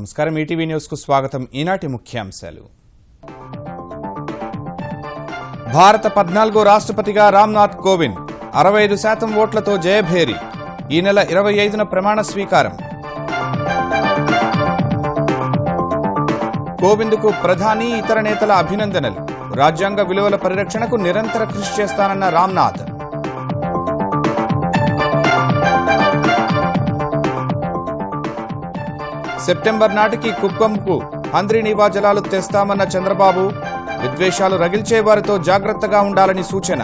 నమస్కారం ETV news కు స్వాగతం. ఈనాటి ముఖ్యాంశాలు. భారత 14వ రాష్ట్రపతిగా రామ్నాథ్ కోవింద్ 65% ఓట్లతో జయభేరి. ఈ నెల 25న ప్రమాణ స్వీకారం. కోవింద్కు ప్రధాని ఇతర నేతల అభినందనలు. రాజ్యాంగ విలువల పరిరక్షణకు నిరంతర కృషి చేస్తానన్న రామ్నాథ్. సెప్టెంబర్ నాటికి కుప్పంకు హంద్రీనీవా జలాలు తెస్తామన్న చంద్రబాబు. విద్వేషాలు రగిల్చే వారితో జాగ్రత్తగా ఉండాలని సూచన.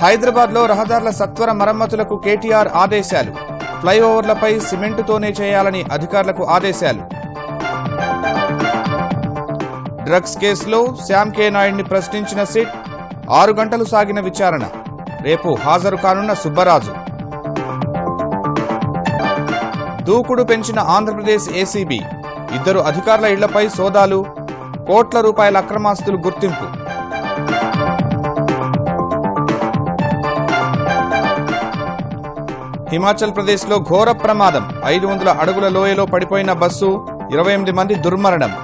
హైదరాబాద్లో రహదారుల సత్వర మరమ్మతులకు కేటీఆర్ ఆదేశాలు. ఫ్లైఓవర్లపై సిమెంటుతోనే చేయాలని అధికారులకు ఆదేశాలు. డ్రగ్స్ కేసులో శ్యామ్ కే నాయుడిని ప్రశ్నించిన సిట్. 6 గంటలు సాగిన విచారణ. రేపు హాజరు కానున్న సుబ్బరాజు. దూకుడు పెంచిన ఆంధ్రప్రదేశ్ ఏసీబీ. 2 అధికారుల ఇళ్లపై సోదాలు. కోట్ల రూపాయల అక్రమాస్తులు గుర్తింపు. హిమాచల్ ప్రదేశ్లో ఘోర ప్రమాదం. 500 అడుగుల లోయలో పడిపోయిన బస్సు. 28 మంది దుర్మరణం.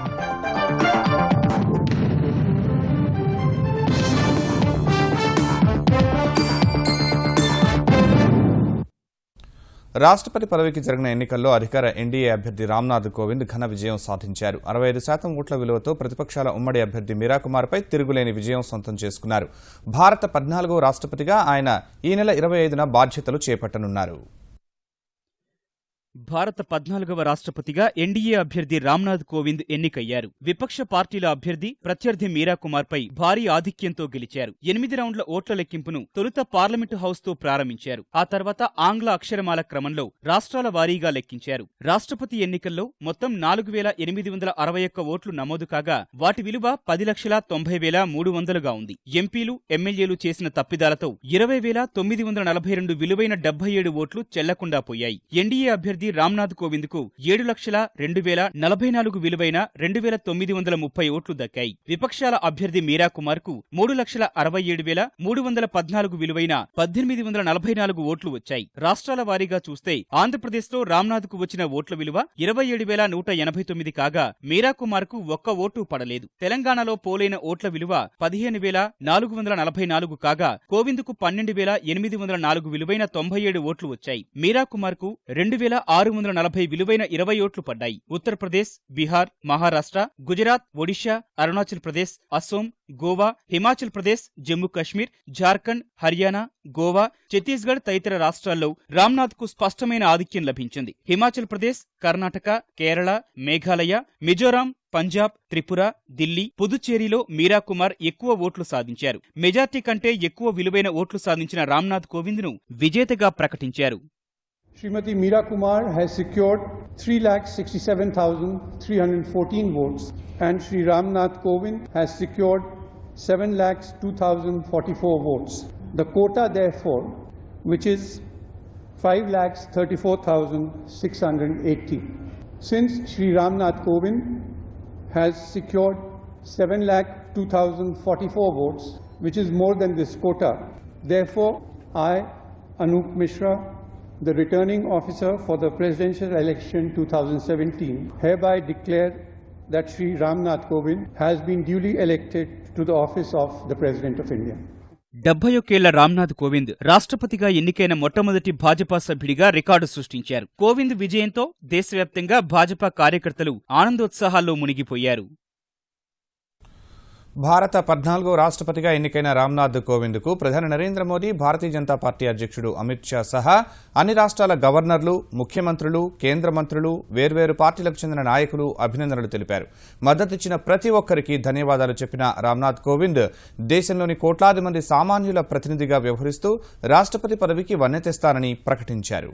రాష్ట్రపతి పదవికి జరిగిన ఎన్నికల్లో అధికార ఎన్డీఏ అభ్యర్థి రామ్నాథ్ కోవింద్ ఘన విజయం సాధించారు. 65% ఓట్ల విలువతో ప్రతిపక్షాల ఉమ్మడి అభ్యర్థి మీరాకుమార్పై తిరుగులేని విజయం సొంతం చేసుకున్నారు. భారత 14వ రాష్ట్రపతిగా ఆయన ఈ నెల 25న బాధ్యతలు చేపట్టనున్నారు. భారత 14వ రాష్ట్రపతిగా ఎన్డీఏ అభ్యర్థి రామ్నాథ్ కోవింద్ ఎన్నికయ్యారు. విపక్ష పార్టీల అభ్యర్థి ప్రత్యర్థి మీరాకుమార్పై భారీ ఆధిక్యంతో గెలిచారు. 8 రౌండ్ల ఓట్ల లెక్కింపును తొలుత పార్లమెంటు హౌస్ తో ప్రారంభించారు. ఆ తర్వాత ఆంగ్ల అక్షరమాల క్రమంలో రాష్ట్రాల వారీగా లెక్కించారు. రాష్ట్రపతి ఎన్నికల్లో మొత్తం 4,861 ఓట్లు నమోదు కాగా వాటి విలువ 10,90,300గా ఉంది. ఎంపీలు, ఎమ్మెల్యేలు చేసిన తప్పిదాలతో 20,942 విలువైన 77 ఓట్లు చెల్లకుండా పోయాయి. ఎన్డీఏ అభ్యర్థి రామ్నాథ్ కోవింద్ కు 7,02,044 విలువైన 2,930 ఓట్లు దక్కాయి. విపక్షాల అభ్యర్థి మీరాకుమార్ కు 3,67,314 విలువైన 1,844 ఓట్లు వచ్చాయి. రాష్ట్రాల వారీగా చూస్తే ఆంధ్రప్రదేశ్ లో రామ్నాథ్ కు వచ్చిన ఓట్ల విలువ 27,189 కాగా మీరాకుమార్ కు ఒక్క ఓటు పడలేదు. తెలంగాణలో పోలైన ఓట్ల విలువ 15,444 కాగా కోవింద్ కు 12,804 విలువైన 97 ఓట్లు వచ్చాయి. మీరాకుమార్ కు 2,640 విలువైన 20 ఓట్లు పడ్డాయి. ఉత్తరప్రదేశ్, బీహార్, మహారాష్ట్ర, గుజరాత్, ఒడిషా, అరుణాచల్ ప్రదేశ్, అస్సోం, గోవా, హిమాచల్ ప్రదేశ్, జమ్మూ కశ్మీర్, జార్ఖండ్, హర్యానా, గోవా, ఛత్తీస్గఢ్ తదితర రాష్ట్రాల్లో రామ్నాథ్ కు స్పష్టమైన ఆధిక్యం లభించింది. హిమాచల్ ప్రదేశ్, కర్ణాటక, కేరళ, మేఘాలయ, మిజోరాం, పంజాబ్, త్రిపుర, దిల్లీ, పుదుచ్చేరిలో మీరాకుమార్ ఎక్కువ ఓట్లు సాధించారు. మెజార్టీ కంటే ఎక్కువ విలువైన ఓట్లు సాధించిన రామ్నాథ్ కోవింద్ ను విజేతగా ప్రకటించారు. Srimati Meera Kumar has secured 3,67,314 votes and Shri Ramnath Kovind has secured 7,02,044 votes. The quota therefore, which is 5,34,680. Since Shri Ramnath Kovind has secured 7,02,044 votes, which is more than this quota, therefore I, Anup Mishra, the returning officer for the presidential election 2017, hereby declare that Shri Ramnath Kovind has been duly elected to the office of the President of India. 71 Ramnath Kovind రాష్ట్రపతిగా ఎన్నికైన మొట్టమొదటి భాజపా సభ్యుడిగా record సృష్టించారు. కోవింద్ విజయంతో దేశవ్యాప్తంగా భాజపా కార్యకర్తలు ఆనందోత్సాహాల్లో మునిగిపోయారు. భారత 14వ రాష్ట్రపతిగా ఎన్నికైన రామ్నాథ్ కోవింద్ కు ప్రధాని నరేంద్ర మోదీ, భారతీయ జనతా పార్టీ అధ్యక్షుడు అమిత్ షా సహా అన్ని రాష్ట్రాల గవర్నర్లు, ముఖ్యమంత్రులు, కేంద్ర మంత్రులు, వేర్వేరు పార్టీలకు చెందిన నాయకులు అభినందనలు తెలిపారు. మద్దతిచ్చిన ప్రతి ఒక్కరికి ధన్యవాదాలు చెప్పిన రామ్నాథ్ కోవింద్ దేశంలోని కోట్లాది మంది సామాన్యుల ప్రతినిధిగా వ్యవహరిస్తూ రాష్ట్రపతి పదవికి వన్నె తెస్తానని ప్రకటించారు.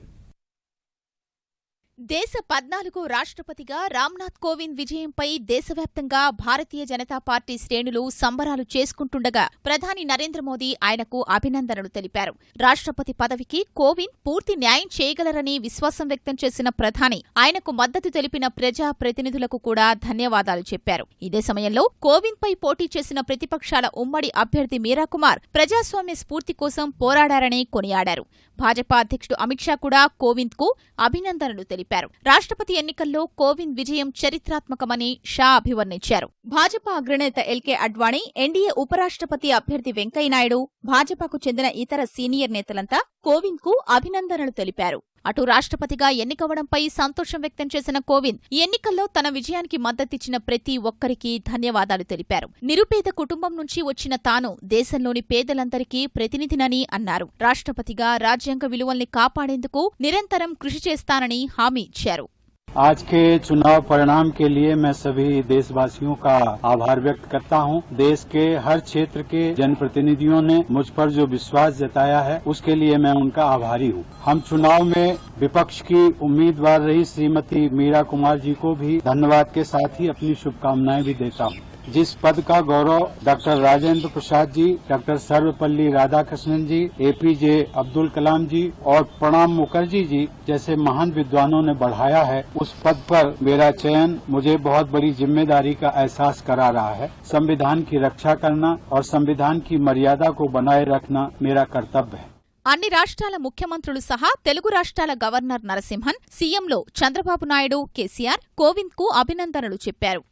దేశ 14వ రాష్ట్రపతిగా రామ్నాథ్ కోవింద్ విజయంపై దేశవ్యాప్తంగా భారతీయ జనతా పార్టీ శ్రేణులు సంబరాలు చేసుకుంటుండగా ప్రధాని నరేంద్ర మోదీ ఆయనకు అభినందనలు తెలిపారు. రాష్ట్రపతి పదవికి కోవింద్ పూర్తి న్యాయం చేయగలరని విశ్వాసం వ్యక్తం చేసిన ప్రధాని ఆయనకు మద్దతు తెలిపిన ప్రజా ప్రతినిధులకు కూడా ధన్యవాదాలు చెప్పారు. ఇదే సమయంలో కోవింద్పై పోటీ చేసిన ప్రతిపక్షాల ఉమ్మడి అభ్యర్థి మీరాకుమార్ ప్రజాస్వామ్య స్ఫూర్తి కోసం పోరాడారని కొనియాడారు. భాజపా అధ్యక్షుడు అమిత్ షా కూడా కోవింద్కు అభినందనలు తెలిపారు. రాష్ట్రపతి ఎన్నికల్లో కోవింద్ విజయం చరిత్రాత్మకమని షా అభివర్ణించారు. భాజపా అగ్రనేత ఎల్కే అడ్వాణీ, ఎన్డీఏ ఉపరాష్ట్రపతి అభ్యర్థి వెంకయ్యనాయుడు, భాజపాకు చెందిన ఇతర సీనియర్ నేతలంతా కోవింద్కు అభినందనలు తెలిపారు. అటు రాష్ట్రపతిగా ఎన్నికవడంపై సంతోషం వ్యక్తం చేసిన కోవింద్ ఈ ఎన్నికల్లో తన విజయానికి మద్దతిచ్చిన ప్రతి ఒక్కరికీ ధన్యవాదాలు తెలిపారు. నిరుపేద కుటుంబం నుంచి వచ్చిన తాను దేశంలోని పేదలందరికీ ప్రతినిధినని అన్నారు. రాష్ట్రపతిగా రాజ్యాంగ విలువల్ని కాపాడేందుకు నిరంతరం కృషి చేస్తానని హామీ ఇచ్చారు. आज के चुनाव परिणाम के लिए मैं सभी देशवासियों का आभार व्यक्त करता हूं। देश के हर क्षेत्र के जनप्रतिनिधियों ने मुझ पर जो विश्वास जताया है उसके लिए मैं उनका आभारी हूं। हम चुनाव में विपक्ष की उम्मीदवार रही श्रीमती मीरा कुमार जी को भी धन्यवाद के साथ ही अपनी शुभकामनाएं भी देता हूं। जिस पद का गौरव डॉक्टर राजेंद्र प्रसाद जी, डॉक्टर सर्वपल्ली राधाकृष्णन जी, एपीजे अब्दुल कलाम जी और प्रणब मुखर्जी जी जैसे महान विद्वानों ने बढ़ाया है, उस पद पर मेरा चयन मुझे बहुत बड़ी जिम्मेदारी का एहसास करा रहा है। संविधान की रक्षा करना और संविधान की मर्यादा को बनाए रखना मेरा कर्तव्य है। అన్ని రాష్ట్రాల ముఖ్యమంత్రులు సహా తెలుగు రాష్ట్రాల గవర్నర్ నరసింహన్, సీఎంలో చంద్రబాబు నాయుడు, కేసీఆర్ కోవింద్కు అభినందనలు చెప్పారు.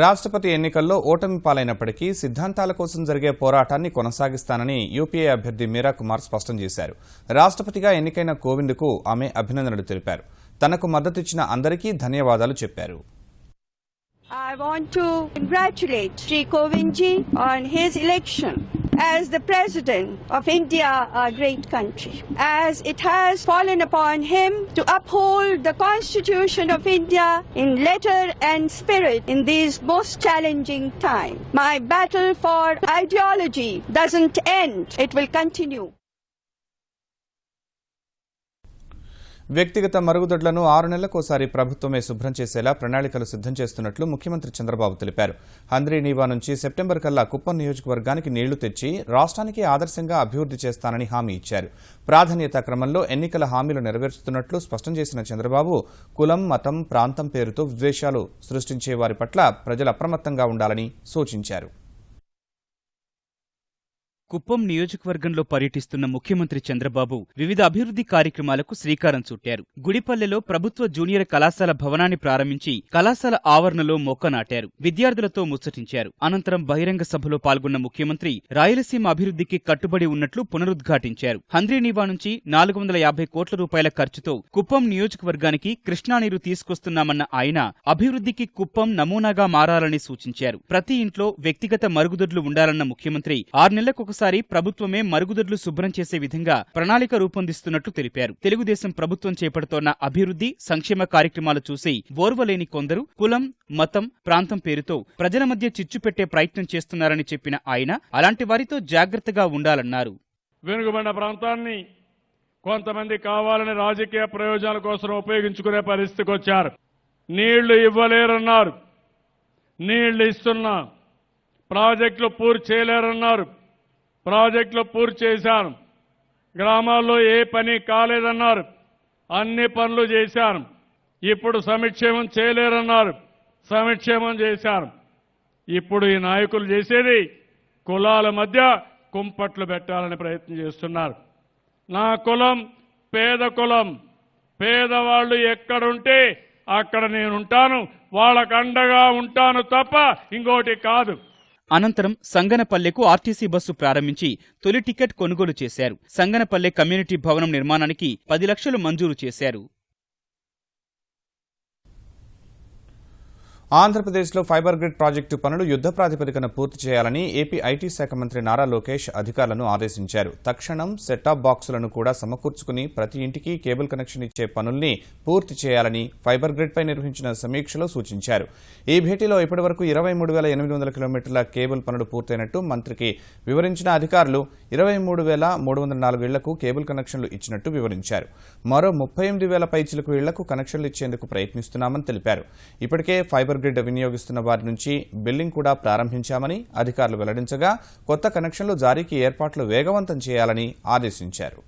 రాష్ట్రపతి ఎన్నికల్లో ఓటమి పాలైనప్పటికీ సిద్ధాంతాల కోసం జరిగే పోరాటాన్ని కొనసాగిస్తానని యూపీఏ అభ్యర్థి మీరాకుమార్ స్పష్టం చేశారు. రాష్ట్రపతిగా ఎన్నికైన కోవింద్కు ఆమె అభినందనలు తెలిపారు. తనకు మద్దతిచ్చిన అందరికీ ధన్యవాదాలు చెప్పారు. I want to congratulate Sri Kovind ji on his election as the President of India, our great country, as it has fallen upon him to uphold the Constitution of India in letter and spirit in these most challenging times. My battle for ideology doesn't end, it will continue. వ్యక్తిగత మరుగుదొడ్లను 6 నెలలకోసారి ప్రభుత్వమే శుభ్రం చేసేలా ప్రణాళికలు సిద్దం చేస్తున్నట్లు ముఖ్యమంత్రి చంద్రబాబు తెలిపారు. హంద్రీనీవా నుంచి సెప్టెంబర్ కల్లా కుప్పం నియోజకవర్గానికి నీళ్లు తెచ్చి రాష్ట్రానికి ఆదర్శంగా అభివృద్ధి చేస్తానని హామీ ఇచ్చారు. ప్రాధాన్యతా క్రమంలో ఎన్నికల హామీలు నెరవేరుస్తున్నట్లు స్పష్టం చేసిన చంద్రబాబు కులం, మతం, ప్రాంతం పేరుతో విద్వేషాలు సృష్టించే వారి పట్ల ప్రజలు అప్రమత్తంగా ఉండాలని సూచించారు. కుప్పం నియోజకవర్గంలో పర్యటిస్తున్న ముఖ్యమంత్రి చంద్రబాబు వివిధ అభివృద్ధి కార్యక్రమాలకు శ్రీకారం చుట్టారు. గుడిపల్లెలో ప్రభుత్వ జూనియర్ కళాశాల భవనాన్ని ప్రారంభించి కళాశాల ఆవరణలో మొక్క నాటారు. విద్యార్థులతో ముచ్చటించారు. అనంతరం బహిరంగ సభలో పాల్గొన్న ముఖ్యమంత్రి రాయలసీమ అభివృద్ధికి కట్టుబడి ఉన్నట్లు పునరుద్ఘాటించారు. హంద్రీనీవా నుంచి 450 కోట్ల రూపాయల ఖర్చుతో కుప్పం నియోజకవర్గానికి కృష్ణా నీరు తీసుకొస్తున్నామన్న ఆయన అభివృద్ధికి కుప్పం నమూనాగా మారాలని సూచించారు. ప్రతి ఇంట్లో వ్యక్తిగత మరుగుదొడ్లు ఉండాలన్న ముఖ్యమంత్రి 6 నెలలకు ప్రభుత్వమే మరుగుదొడ్లు శుభ్రం చేసే విధంగా ప్రణాళిక రూపొందిస్తున్నట్లు తెలిపారు. తెలుగుదేశం ప్రభుత్వం చేపడుతోన్న అభివృద్ధి, సంక్షేమ కార్యక్రమాలు చూసి ఓర్వలేని కొందరు కులం, మతం, ప్రాంతం పేరుతో ప్రజల మధ్య చిచ్చు పెట్టే ప్రయత్నం చేస్తున్నారని చెప్పిన ఆయన అలాంటి వారితో జాగ్రత్తగా ఉండాలన్నారు. వెనుకబడిన ప్రాంతాన్ని కొంతమంది కావాలని రాజకీయ ప్రయోజనాల కోసం ఉపయోగించుకునే పరిస్థితికి వచ్చారు. నీళ్లు ఇవ్వలేరన్నారు, నీళ్లు ఇస్తున్నా. ప్రాజెక్టులు పూర్తి చేయలేరన్నారు, ప్రాజెక్టులు పూర్తి చేశాను. గ్రామాల్లో ఏ పని కాలేదన్నారు, అన్ని పనులు చేశాను. ఇప్పుడు సంక్షేమం చేయలేరన్నారు, సంక్షేమం చేశాను. ఇప్పుడు ఈ నాయకులు చేసేది కులాల మధ్య కుంపట్లు పెట్టాలని ప్రయత్నం చేస్తున్నారు. నా కులం పేద కులం, పేదవాళ్లు ఎక్కడుంటే అక్కడ నేనుంటాను, వాళ్ళకు అండగా ఉంటాను తప్ప ఇంకోటి కాదు. అనంతరం సంగనపల్లెకు ఆర్టీసీ బస్సు ప్రారంభించి తొలి టికెట్ కొనుగోలు చేశారు. సంగనపల్లె కమ్యూనిటీ భవనం నిర్మాణానికి 10 లక్షలు మంజూరు చేశారు. ఆంధ్రప్రదేశ్లో ఫైబర్ గ్రిడ్ ప్రాజెక్టు పనులు యుద్ధ ప్రాతిపదికన పూర్తి చేయాలని ఏపీ ఐటీ శాఖ మంత్రి నారా లోకేష్ అధికారులను ఆదేశించారు. తక్షణం సెటాప్ బాక్సులను కూడా సమకూర్చుకుని ప్రతి ఇంటికి కేబుల్ కనెక్షన్ ఇచ్చే పనుల్ని పూర్తి చేయాలని ఫైబర్ గ్రిడ్పై నిర్వహించిన సమీక్షలో సూచించారు. ఈ భేటీలో ఇప్పటివరకు 23,800 కిలోమీటర్ల కేబుల్ పనులు పూర్తయినట్టు మంత్రికి వివరించిన అధికారులు 23,304 ఇళ్లకు కేబుల్ కనెక్షన్లు ఇచ్చినట్టు వివరించారు. మరో 38,000 పైచిలకు ఇళ్లకు కనెక్షన్లు ఇచ్చేందుకు ప్రయత్నిస్తున్నామని తెలిపారు. ఇప్పటికే ఫైబర్ గ్రిడ్ వినియోగిస్తున్న వారి నుంచి బిల్లింగ్ కూడా ప్రారంభించామని అధికారులు వెల్లడించగా కొత్త కనెక్షన్లు జారీకి ఏర్పాట్లు వేగవంతం చేయాలని ఆదేశించారు.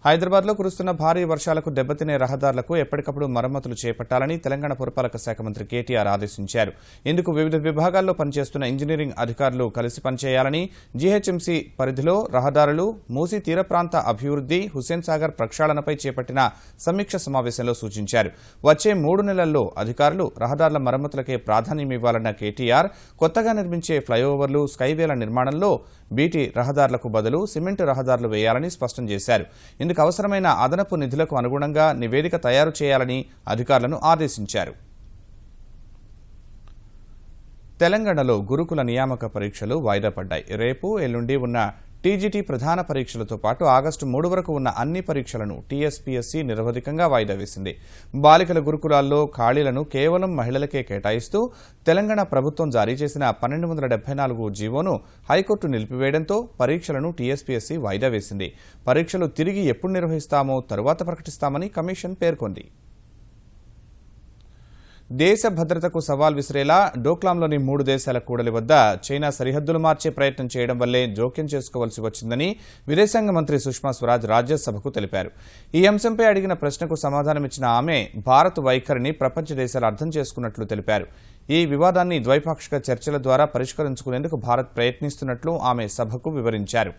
హైదరాబాద్లో కురుస్తున్న భారీ వర్షాలకు దెబ్బతినే రహదారులకు ఎప్పటికప్పుడు మరమ్మతులు చేపట్టాలని తెలంగాణ పురపాలక శాఖ మంత్రి కేటీఆర్ ఆదేశించారు. ఇందుకు వివిధ విభాగాల్లో పనిచేస్తున్న ఇంజనీరింగ్ అధికారులు కలిసి పనిచేయాలని, జీహెచ్ఎంసీ పరిధిలో రహదారులు, మూసీ తీర ప్రాంత అభివృద్ది, హుస్సేన్ సాగర్ ప్రక్షాళనపై చేపట్టిన సమీక్ష సమావేశంలో సూచించారు. వచ్చే 3 నెలల్లో అధికారులు రహదారుల మరమ్మతులకే ప్రాధాన్యమివ్వాలన్న కేటీఆర్ కొత్తగా నిర్మించే ఫ్లైఓవర్లు, స్కైవేల నిర్మాణంలో బీటీ రహదారులకు బదులు సిమెంటు రహదారులు వేయాలని స్పష్టం చేశారు. ఇందుకు అవసరమైన అదనపు నిధులకు అనుగుణంగా నివేదిక తయారు చేయాలని అధికారులను ఆదేశించారు. తెలంగాణలో గురుకుల నియామక పరీక్షలు వాయిదా పడ్డాయి. రేపు, ఎల్లుండి ఉన్న టీజీటీ ప్రధాన పరీక్షలతో పాటు ఆగస్టు 3 వరకు ఉన్న అన్ని పరీక్షలను టీఎస్పీఎస్సీ నిరవధికంగా వాయిదా వేసింది. బాలికల గురుకులాల్లో ఖాళీలను కేవలం మహిళలకే కేటాయిస్తూ తెలంగాణ ప్రభుత్వం జారీ చేసిన 1274 జీవోను హైకోర్టు నిలిపివేయడంతో పరీక్షలను టీఎస్పీఎస్సీ వాయిదా వేసింది. పరీక్షలు తిరిగి ఎప్పుడు నిర్వహిస్తామో తరువాత ప్రకటిస్తామని కమిషన్ పేర్కొంది. దేశ భద్రతకు సవాల్ విసిరేలా డోక్లాంలోని 3 దేశాల కూడలి వద్ద చైనా సరిహద్దులు మార్చే ప్రయత్నం చేయడం వల్లే జోక్యం చేసుకోవాల్సి వచ్చిందని విదేశాంగ మంత్రి సుష్మా స్వరాజ్ రాజ్యసభకు తెలిపారు. ఈ అంశంపై అడిగిన ప్రశ్నకు సమాధానమిచ్చిన ఆమె భారత్ వైఖరిని ప్రపంచ దేశాలు అర్థం చేసుకున్నట్లు తెలిపారు. ఈ వివాదాన్ని ద్వైపాక్షిక చర్చల ద్వారా పరిష్కరించుకునేందుకు భారత్ ప్రయత్నిస్తున్నట్లు ఆమె సభకు వివరించారు.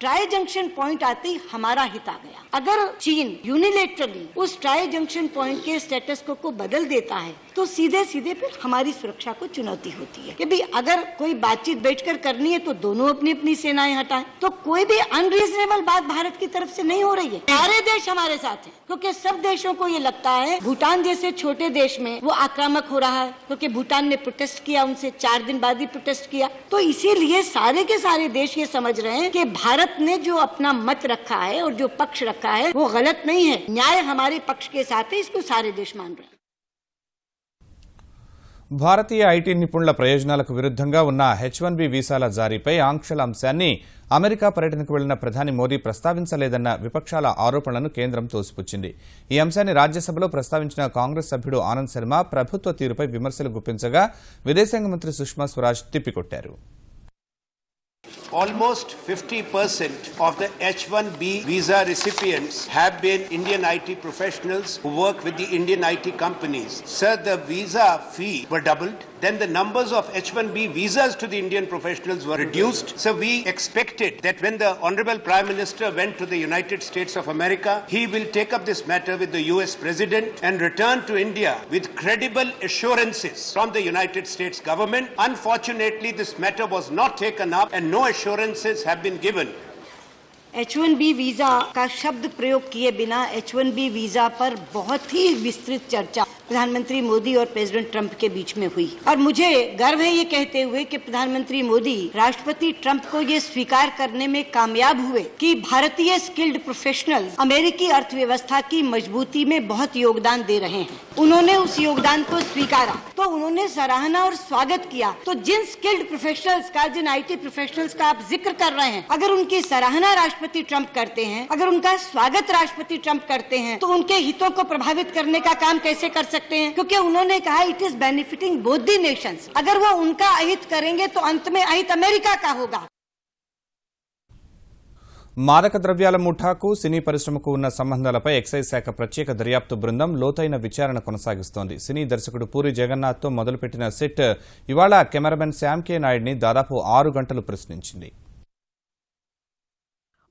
ट्राई जंक्शन पॉइंट आते ही हमारा हित आ गया। अगर चीन यूनिलेटरली उस ट्राई जंक्शन पॉइंट के स्टेटस को बदल देता है तो सीधे सीधे फिर हमारी सुरक्षा को चुनौती होती है कि भाई अगर कोई बातचीत बैठकर करनी है तो दोनों अपनी अपनी सेनाएं हटाएं। तो कोई भी अनरीजनेबल बात भारत की तरफ से नहीं हो रही है। सारे देश हमारे साथ हैं क्योंकि सब देशों को ये लगता है भूटान जैसे छोटे देश में वो आक्रामक हो रहा है क्योंकि भूटान ने प्रोटेस्ट किया, उनसे 4 दिन बाद ही प्रोटेस्ट किया। तो इसीलिए सारे के सारे देश ये समझ रहे हैं कि भारत ने जो अपना मत रखा है और जो पक्ष रखा है वो गलत नहीं है, न्याय हमारे पक्ष के साथ है, इसको सारे देश मान रहे हैं. భారతీయ ఐటీ నిపుణుల ప్రయోజనాలకు విరుద్ధంగా ఉన్న H1B వీసాల జారీపై ఆంక్షల అంశాన్ని అమెరికా పర్యటనకు వెళ్లిన ప్రధాని మోదీ ప్రస్తావించలేదన్న విపక్షాల ఆరోపణలను కేంద్రం తోసిపుచ్చింది. ఈ అంశాన్ని రాజ్యసభలో ప్రస్తావించిన కాంగ్రెస్ సభ్యుడు ఆనంద్ శర్మ ప్రభుత్వ తీరుపై విమర్శలు గుప్పించగా విదేశాంగ మంత్రి Sushma Swaraj తిప్పికొట్టారు. Almost 50% of the H1B visa recipients have been Indian IT professionals who work with the Indian IT companies. Sir, the visa fee were doubled. Then the numbers of H1B visas to the Indian professionals were reduced. So we expected that when the Honorable Prime Minister went to the United States of America, he will take up this matter with the US President and return to India with credible assurances from the United States government. Unfortunately, this matter was not taken up and no assurances have been given. H1B visa का शब्द प्रयोग किए बिना H1B visa पर बहुत ही विस्तृत चर्चा प्रधानमंत्री मोदी और प्रेसिडेंट ट्रंप के बीच में हुई और मुझे गर्व है ये कहते हुए कि प्रधानमंत्री मोदी राष्ट्रपति ट्रंप को ये स्वीकार करने में कामयाब हुए कि भारतीय स्किल्ड प्रोफेशनल्स अमेरिकी अर्थव्यवस्था की मजबूती में बहुत योगदान दे रहे हैं. उन्होंने उस योगदान को स्वीकारा तो उन्होंने सराहना और स्वागत किया. तो जिन स्किल्ड प्रोफेशनल्स का, जिन IT प्रोफेशनल्स का आप जिक्र कर रहे हैं, अगर उनकी सराहना राष्ट्रपति ट्रंप करते हैं, अगर उनका स्वागत राष्ट्रपति ट्रंप करते हैं तो उनके हितों को प्रभावित करने का काम कैसे कर सकते हैं? क्योंकि उन्होंने कहा it is benefiting both the Nations. अगर वो उनका अहित करेंगे तो अंत में अहित अमेरिका का होगा. మాదక ద్రవ్యాల ముఠాకు సినీ పరిశ్రమకు ఉన్న సంబంధాలపై ఎక్సైజ్ శాఖ ప్రత్యేక దర్యాప్తు బృందం లోతైన విచారణ కొనసాగిస్తోంది. సినీ దర్శకుడు పూరి జగన్నాథ్తో మొదలుపెట్టిన సిట్ ఇవాళ కెమెరామెన్ శ్యామ్ కే నాయుడిని దాదాపు 6 గంటలు ప్రశ్నించింది.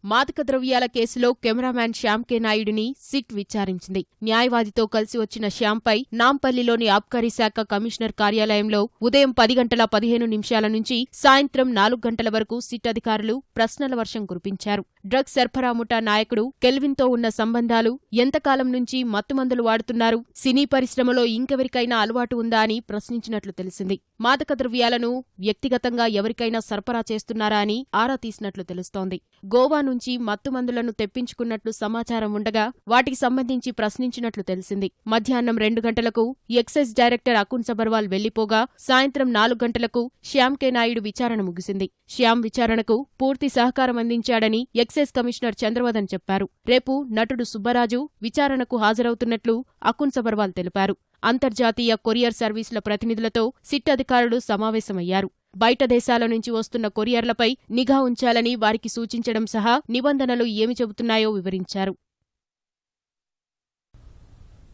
మాదక ద్రవ్యాల కేసులో కెమెరామ్యాన్ శ్యామ్ కే నాయుడిని సిట్ విచారించింది. న్యాయవాదితో కలిసి వచ్చిన శ్యామ్పై నాంపల్లిలోని ఆబ్కారీ శాఖ కమిషనర్ కార్యాలయంలో ఉదయం 10:15 నుంచి సాయంత్రం 4 గంటల వరకు సిట్ అధికారులు ప్రశ్నల వర్షం కురిపించారు. డ్రగ్స్ సరఫరా ముఠా నాయకుడు కెల్విన్తో ఉన్న సంబంధాలు, ఎంతకాలం నుంచి మత్తుమందులు వాడుతున్నారు, సినీ పరిశ్రమలో ఇంకెవరికైనా అలవాటు ఉందా అని ప్రశ్నించినట్లు తెలిసింది. మాదక ద్రవ్యాలను వ్యక్తిగతంగా ఎవరికైనా సరఫరా చేస్తున్నారా అని ఆరా తీసినట్లు తెలుస్తోంది. గోవా నుంచి మత్తుమందులను తెప్పించుకున్నట్లు సమాచారం ఉండగా వాటికి సంబంధించి ప్రశ్నించినట్లు తెలిసింది. మధ్యాహ్నం 2 గంటలకు ఎక్సైజ్ డైరెక్టర్ అకున్ సబర్వాల్ వెళ్లిపోగా సాయంత్రం 4 గంటలకు శ్యామ్ కే నాయుడు విచారణ ముగిసింది. శ్యామ్ విచారణకు పూర్తి సహకారం అందించాడని ఎక్సైజ్ కమిషనర్ చంద్రవదన్ చెప్పారు. రేపు నటుడు సుబ్బరాజు విచారణకు హాజరవుతున్నట్లు అకున్ సబర్వాల్ తెలిపారు. అంతర్జాతీయ కొరియర్ సర్వీసుల ప్రతినిధులతో సిట్ అధికారులు సమావేశమయ్యారు. బయట దేశాల నుంచి వస్తున్న కొరియర్లపై నిఘా ఉంచాలని వారికి సూచించడం సహా నిబంధనలు ఏమి చెబుతున్నాయో వివరించారు.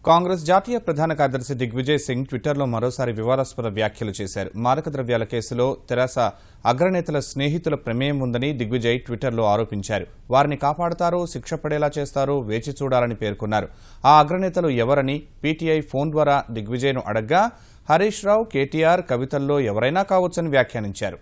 కాంగ్రెస్ జాతీయ ప్రధాన కార్యదర్శి దిగ్విజయ్ సింగ్ ట్విట్టర్లో మరోసారి వివాదాస్పద వ్యాఖ్యలు చేశారు. మాదక ద్రవ్యాల కేసులో తెరాస అగ్రనేతల స్నేహితుల ప్రమేయం ఉందని దిగ్విజయ్ ట్విట్టర్లో ఆరోపించారు. వారిని కాపాడతారో, శిక్ష పడేలా చేస్తారో వేచి చూడాలని పేర్కొన్నారు. ఆ అగ్రనేతలు ఎవరని పీటీఐ ఫోన్ ద్వారా దిగ్విజయ్ను అడగ్గా హరీష్ రావు, కేటీఆర్, కవితల్లో ఎవరైనా కావచ్చని వ్యాఖ్యానించారు.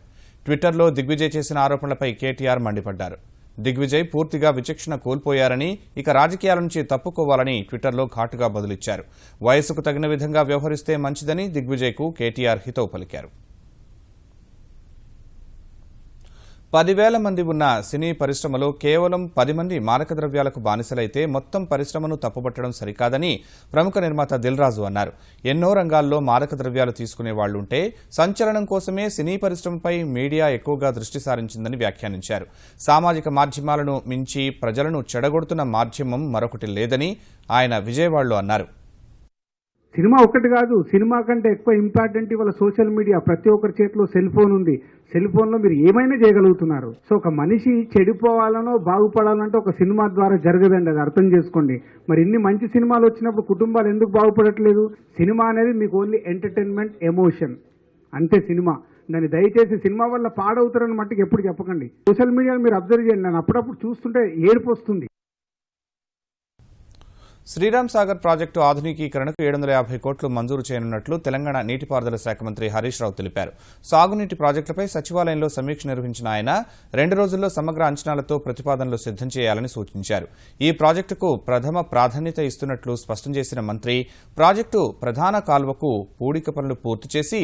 ట్విట్టర్లో దిగ్విజయ్ చేసిన ఆరోపణలపై కేటీఆర్ మండిపడ్డారు. దిగ్విజయ్ పూర్తిగా విచక్షణ కోల్పోయారని, ఇక రాజకీయాల నుంచి తప్పుకోవాలని ట్విట్టర్లో ఘాటుగా బదులిచ్చారు. వయసుకు తగిన విధంగా వ్యవహరిస్తే మంచిదని దిగ్విజయ్కు కేటీఆర్ హితవు పలికారు. 10,000 మంది ఉన్న సినీ పరిశ్రమలో కేవలం 10 మంది మాదక ద్రవ్యాలకు బానిసలైతే మొత్తం పరిశ్రమను తప్పుపట్టడం సరికాదని ప్రముఖ నిర్మాత దిల్ రాజు అన్నారు. ఎన్నో రంగాల్లో మాదక ద్రవ్యాలు తీసుకునే వాళ్లుంటే సంచలనం కోసమే సినీ పరిశ్రమపై మీడియా ఎక్కువగా దృష్టి సారించిందని వ్యాఖ్యానించారు. సామాజిక మాధ్యమాలను మించి ప్రజలను చెడగొడుతున్న మాధ్యమం మరొకటి లేదని ఆయన విజయవాడలో అన్నారు. సినిమా ఒక్కటి కాదు, సినిమా కంటే ఎక్కువ ఇంపార్టెంట్ ఇవాళ సోషల్ మీడియా. ప్రతి ఒక్కరి చేతిలో సెల్ ఫోన్ ఉంది. సెల్ ఫోన్లో మీరు ఏమైనా చేయగలుగుతున్నారు. సో ఒక మనిషి చెడిపోవాలనో బాగుపడాలంటే ఒక సినిమా ద్వారా జరగదండి, అది అర్థం చేసుకోండి. మరి ఇన్ని మంచి సినిమాలు వచ్చినప్పుడు కుటుంబాలు ఎందుకు బాగుపడట్లేదు? సినిమా అనేది మీకు ఓన్లీ ఎంటర్టైన్మెంట్, ఎమోషన్ అంతే సినిమా. దాన్ని దయచేసి సినిమా వల్ల పాడవుతారని మట్టుకు ఎప్పుడు చెప్పకండి. సోషల్ మీడియాను మీరు అబ్జర్వ్ చేయండి. నేను అప్పుడప్పుడు చూస్తుంటే ఏడుపు వస్తుంది. శ్రీరామ్ సాగర్ ప్రాజెక్టు ఆధునికీకరణకు 750 కోట్లు మంజూరు చేయనున్నట్లు తెలంగాణ నీటిపారుదల శాఖ మంత్రి హరీష్ రావు తెలిపారు. సాగునీటి ప్రాజెక్టులపై సచివాలయంలో సమీక్ష నిర్వహించిన ఆయన 2 రోజుల్లో సమగ్ర అంచనాలతో ప్రతిపాదనలు సిద్దం చేయాలని సూచించారు. ఈ ప్రాజెక్టుకు ప్రథమ ప్రాధాన్యత ఇస్తున్నట్లు స్పష్టం చేసిన మంత్రి ప్రాజెక్టు ప్రధాన కాల్వకు పూడిక పనులు పూర్తి చేసి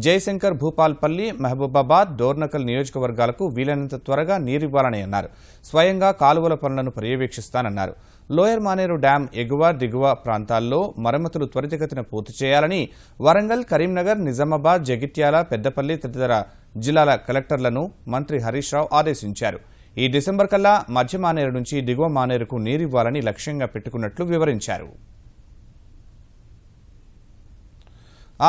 జయశంకర్, భూపాల్పల్లి, మహబూబాబాద్, డోర్నకల్ నియోజకవర్గాలకు వీలైనంత త్వరగా నీరివ్వాలని అన్నారు. స్వయంగా కాలువల పనులను పర్యవేక్షిస్తానన్నారు. లోయర్ మానేరు డ్యాం ఎగువ, దిగువ ప్రాంతాల్లో మరమ్మతులు త్వరితగతిన పూర్తి చేయాలని వరంగల్, కరీంనగర్, నిజామాబాద్, జగిత్యాల, పెద్దపల్లి తదితర జిల్లాల కలెక్టర్లను మంత్రి హరీష్ రావు ఆదేశించారు. ఈ డిసెంబర్ కల్లా మధ్య మానేరు నుంచి దిగువ మానేరుకు నీరివ్వాలని లక్ష్యంగా పెట్టుకున్నట్లు వివరించారు.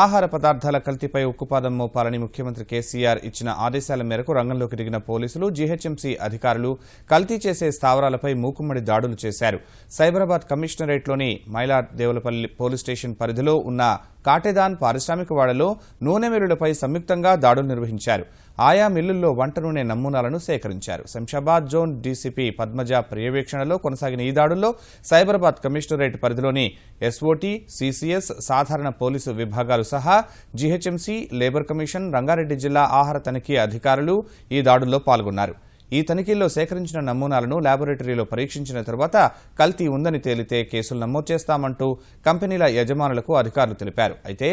ఆహార పదార్థాల కల్తీపై ఉక్కుపాదం మోపాలని ముఖ్యమంత్రి కేసీఆర్ ఇచ్చిన ఆదేశాల మేరకు రంగంలోకి దిగిన పోలీసులు, జీహెచ్ఎంసీ అధికారులు కల్తీ చేసే స్థావరాలపై మూకుమ్మడి దాడులు చేశారు. సైబరాబాద్ కమిషనరేట్లోని మైలార్ దేవులపల్లి పోలీస్ స్టేషన్ పరిధిలో ఉన్న కాటేదాన్ పారిశ్రామికవాడలో నూనె మిల్లులపై సంయుక్తంగా దాడులు నిర్వహించారు. ఆయా మిల్లుల్లో వంట నూనె నమూనాలను సేకరించారు. శంషాబాద్ జోన్ డీసీపీ పద్మజ పర్యవేక్షణలో కొనసాగిన ఈ దాడుల్లో సైబరాబాద్ కమిషనరేట్ పరిధిలోని ఎస్ఓటీ, సీసీఎస్, సాధారణ పోలీసు విభాగాలు సహా జీహెచ్ఎంసీ, లేబర్ కమిషన్, రంగారెడ్డి జిల్లా ఆహార తనిఖీ అధికారులు ఈ దాడుల్లో పాల్గొన్నారు. ఈ తనిఖీల్లో సేకరించిన నమూనాలను ల్యాబొరేటరీలో పరీక్షించిన తర్వాత కల్తీ ఉందని తేలితే కేసులు నమోదు చేస్తామంటూ కంపెనీల యజమానులకు అధికారులు తెలిపారు. అయితే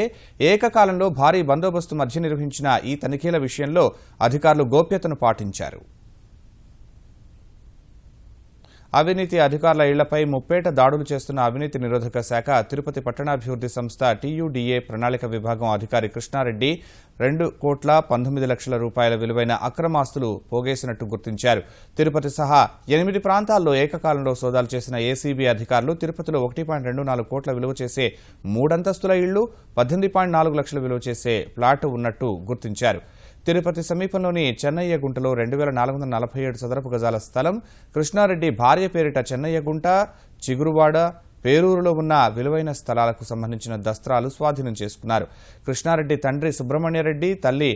ఏకకాలంలో భారీ బందోబస్తు మధ్య నిర్వహించిన ఈ తనిఖీల విషయంలో అధికారులు గోప్యతను పాటించారు. అవినీతి అధికారుల ఇళ్లపై ముప్పేట దాడులు చేస్తున్న అవినీతి నిరోధక శాఖ తిరుపతి పట్టణాభివృద్ధి సంస్థ టీయూడీఏ ప్రణాళిక విభాగం అధికారి కృష్ణారెడ్డి 2,19,00,000 రూపాయల విలువైన అక్రమాస్తులు పోగేసినట్టు గుర్తించారు. తిరుపతి సహా 8 ప్రాంతాల్లో ఏకకాలంలో సోదాలు చేసిన ఏసీబీ అధికారులు తిరుపతిలో 1.24 కోట్ల విలువ చేసే 3 అంతస్తుల ఇళ్లు, 18.4 లక్షల విలువ చేసే ప్లాట్ ఉన్నట్టు గుర్తించారు. తిరుపతి సమీపంలోని చెన్నయ్యగుంటలో 2,447 చదరపు గజాల స్థలం, కృష్ణారెడ్డి భార్య పేరిట చెన్నయ్యగుంట, చిగురువాడ, పేరూరులో ఉన్న విలువైన స్థలాలకు సంబంధించిన దస్త్రాలు స్వాధీనం చేసుకున్నారు. కృష్ణారెడ్డి తండ్రి సుబ్రహ్మణ్యరెడ్డి, తల్లి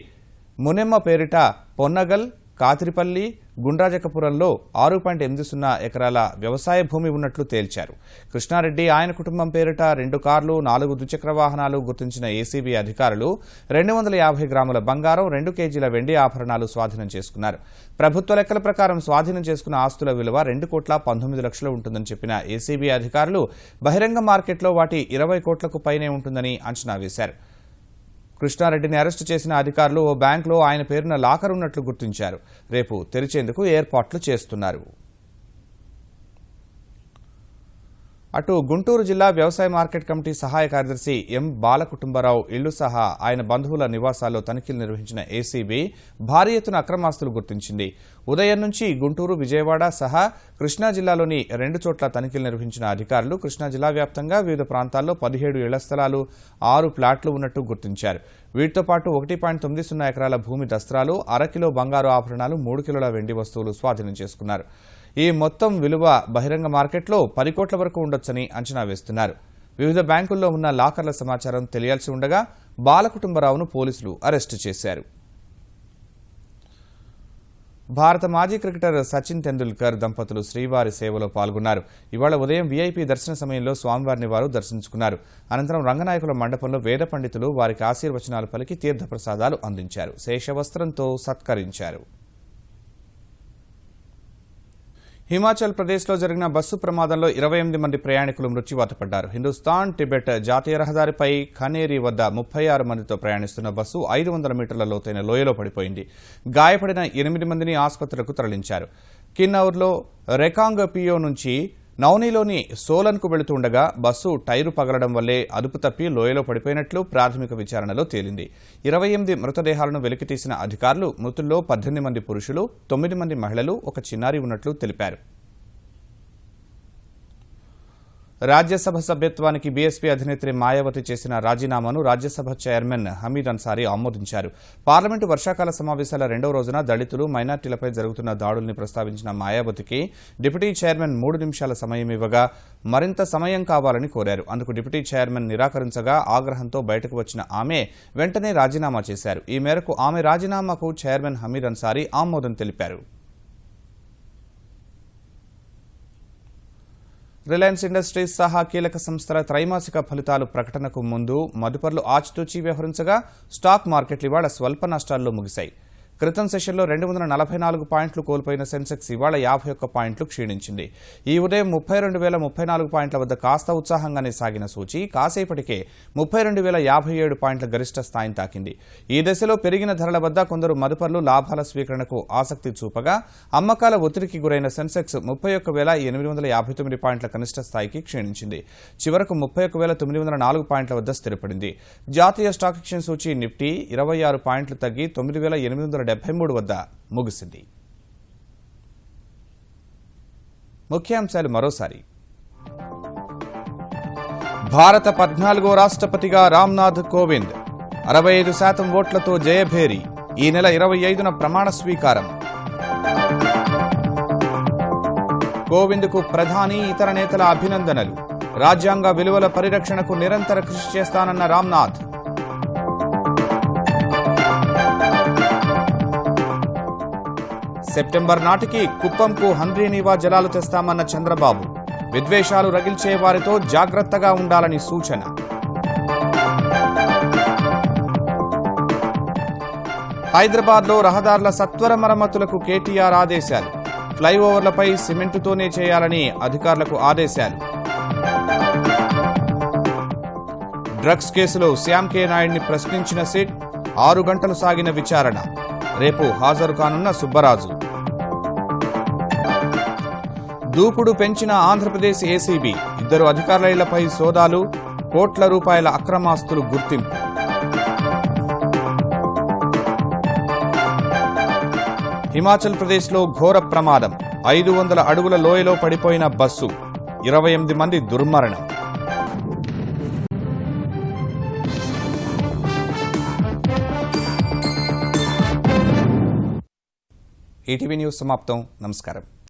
మునెమ్మ పేరిట పొన్నగల్, కాతిరిపల్లి, గుండ్రాజకపురంలో 6.80 ఎకరాల వ్యవసాయ భూమి ఉన్నట్లు తేల్చారు. కృష్ణారెడ్డి ఆయన కుటుంబం పేరిట 2 కార్లు, 4 ద్విచక్ర వాహనాలు గుర్తించిన ఏసీబీ అధికారులు 250 గ్రాముల బంగారం, 2 కేజీల వెండి ఆభరణాలు స్వాధీనం చేసుకున్నారు. ప్రభుత్వ లెక్కల ప్రకారం స్వాధీనం చేసుకున్న ఆస్తుల విలువ 2,19 లక్షలు ఉంటుందని చెప్పిన ఏసీబీ అధికారులు బహిరంగ మార్కెట్లో వాటి 20 కోట్లకు పైనే ఉంటుందని అంచనా వేశారు. కృష్ణారెడ్డిని అరెస్టు చేసిన అధికారులు ఓ బ్యాంకులో ఆయన పేరున లాకర్ ఉన్నట్లు గుర్తించారు. రేపు తెరిచేందుకు ఏర్పాట్లు చేస్తున్నారు. అటు గుంటూరు జిల్లా వ్యవసాయ మార్కెట్ కమిటీ సహాయ కార్యదర్శి ఎం బాలకుటుంబరావు ఇళ్లు సహా ఆయన బంధువుల నివాసాల్లో తనిఖీలు నిర్వహించిన ఏసీబీ భారీ ఎత్తున అక్రమాస్తులు గుర్తించింది. ఉదయం నుంచి గుంటూరు, విజయవాడ సహా కృష్ణా జిల్లాలోని 2 చోట్ల తనిఖీలు నిర్వహించిన అధికారులు కృష్ణా జిల్లా వ్యాప్తంగా వివిధ ప్రాంతాల్లో 17 ఇళ్ల స్థలాలు, 6 ప్లాట్లు ఉన్నట్టు గుర్తించారు. వీటితో పాటు 1.90 ఎకరాల భూమి దస్త్రాలు, 1/2 కిలో బంగారు ఆభరణాలు, 3 కిలోల వెండి వస్తువులు స్వాధీనం చేసుకున్నారు. ఈ మొత్తం విలువ బహిరంగ మార్కెట్లో 10 కోట్ల వరకు ఉండొచ్చని అంచనా వేస్తున్నారు. వివిధ బ్యాంకుల్లో ఉన్న లాకర్ల సమాచారం తెలియాల్సి ఉండగా బాలకుటుంబరావును పోలీసులు అరెస్టు చేశారు. భారత మాజీ క్రికెటర్ సచిన్ తెందుల్కర్ దంపతులు శ్రీవారి సేవలో పాల్గొన్నారు. ఇవాళ ఉదయం వీఐపీ దర్శన సమయంలో స్వామివారిని వారు దర్శించుకున్నారు. అనంతరం రంగనాయకుల మండపంలో వేద పండితులు వారికి ఆశీర్వచనాలు పలికి తీర్థప్రసాదాలు అందించారు. శేషవస్త్రంతో సత్కరించారు. హిమాచల్ ప్రదేశ్లో జరిగిన బస్సు ప్రమాదంలో 28 మంది ప్రయాణికులు మృత్యువాత పడ్డారు. హిందుస్థాన్ టిబెట్ జాతీయ రహదారిపై ఖనేరి వద్ద 36 మందితో ప్రయాణిస్తున్న బస్సు 500 మీటర్ల లోతైన లోయలో పడిపోయింది. గాయపడిన 8 మందిని ఆసుపత్రులకు తరలించారు. కిన్నౌర్లో రెకాంగ్ పియో నుంచి నౌనీలోని సోలన్కు వెళుతుండగా బస్సు టైరు పగలడం వల్లే అదుపు తప్పి లోయలో పడిపోయినట్లు ప్రాథమిక విచారణలో తేలింది. 28 మృతదేహాలను వెలికితీసిన అధికారులు మృతుల్లో 18 మంది పురుషులు, 9 మంది మహిళలు, ఒక చిన్నారి ఉన్నట్లు తెలిపారు. రాజ్యసభ సభ్యత్వానికి బీఎస్పీ అధినేత్రి మాయావతి చేసిన రాజీనామాను రాజ్యసభ చైర్మన్ హమీద్ అన్సారీ ఆమోదించారు. పార్లమెంటు వర్షాకాల సమావేశాల 2వ రోజున దళితులు, మైనార్టీలపై జరుగుతున్న దాడుల్ని ప్రస్తావించిన మాయావతికి డిప్యూటీ చైర్మన్ 3 నిమిషాల సమయం ఇవ్వగా మరింత సమయం కావాలని కోరారు. అందుకు డిప్యూటీ చైర్మన్ నిరాకరించగా ఆగ్రహంతో బయటకు వచ్చిన ఆమె వెంటనే రాజీనామా చేశారు. ఈ మేరకు ఆమె రాజీనామాకు చైర్మన్ హమీద్ అన్సారీ ఆమోదం తెలిపారు. రిలయన్స్ ఇండస్ట్రీస్ సహా కీలక సంస్థల త్రైమాసిక ఫలితాలు ప్రకటనకు ముందు మదుపర్లు ఆచితూచి వ్యవహరించగా స్టాక్ మార్కెట్లు ఇవాళ స్వల్ప నష్టాల్లో ముగిశాయి. క్రితం సెషన్లో 244 పాయింట్లు కోల్పోయిన సెన్సెక్స్ ఇవాళ 51 పాయింట్లు క్షీణించింది. ఈ ఉదయం 32,034 పాయింట్ల వద్ద కాస్త ఉత్సాహంగానే సాగిన సూచీ కాసేపటికే 32,057 పాయింట్ల గరిష్ట స్థాయిని తాకింది. ఈ దశలో పెరిగిన ధరల వద్ద కొందరు మదుపర్లు లాభాల స్వీకరణకు ఆసక్తి చూపగా అమ్మకాల ఒత్తిడికి గురైన సెన్సెక్స్ 31,859 పాయింట్ల కనిష్ట స్థాయికి క్షీణించింది. చివరకు 31,904 పాయింట్ల వద్ద స్థిరపడింది. జాతీయ స్టాక్ ఎక్స్చేంజ్ సూచీ నిఫ్టీ 26 పాయింట్లు తగ్గి 9,873 వద్ద ముగిసింది. ముఖ్యాంశాలు మరోసారి. భారత 14వ రాష్ట్రపతిగా రామ్నాథ్ కోవింద్ 65% ఓట్లతో జయభేరి. ఈ నెల 25న ప్రమాణ స్వీకారం. కోవింద్కు ప్రధాని, ఇతర నేతల అభినందనలు. రాజ్యాంగ విలువల పరిరక్షణకు నిరంతర కృషి చేస్తానన్న రామ్నాథ్. సెప్టెంబర్ నాటికి కుప్పంకు హంద్రీనీవా జలాలు తెస్తామన్న చంద్రబాబు. విద్వేషాలు రగిల్చే వారితో జాగ్రత్తగా ఉండాలని సూచన. హైదరాబాద్లో రహదారుల సత్వర మరమ్మతులకు కేటీఆర్ ఆదేశాలు. ఫ్లైఓవర్లపై సిమెంటుతోనే చేయాలని అధికారులకు ఆదేశాలు. డ్రగ్స్ కేసులో శ్యామ్ కే నాయుడిని ప్రశ్నించిన సిట్. 6 గంటలు సాగిన విచారణ. రేపు హాజరు కానున్న సుబ్బరాజు. దూకుడు పెంచిన ఆంధ్రప్రదేశ్ ఏసీబీ. 2 అధికారుల ఇళ్లపై సోదాలు. కోట్ల రూపాయల అక్రమాస్తులు గుర్తింపు. హిమాచల్ ప్రదేశ్లో ఘోర ప్రమాదం. 500 అడుగుల లోయలో పడిపోయిన బస్సు. 28 మంది దుర్మరణం. ఈటీవీ న్యూస్ సమాప్తం. నమస్కారం.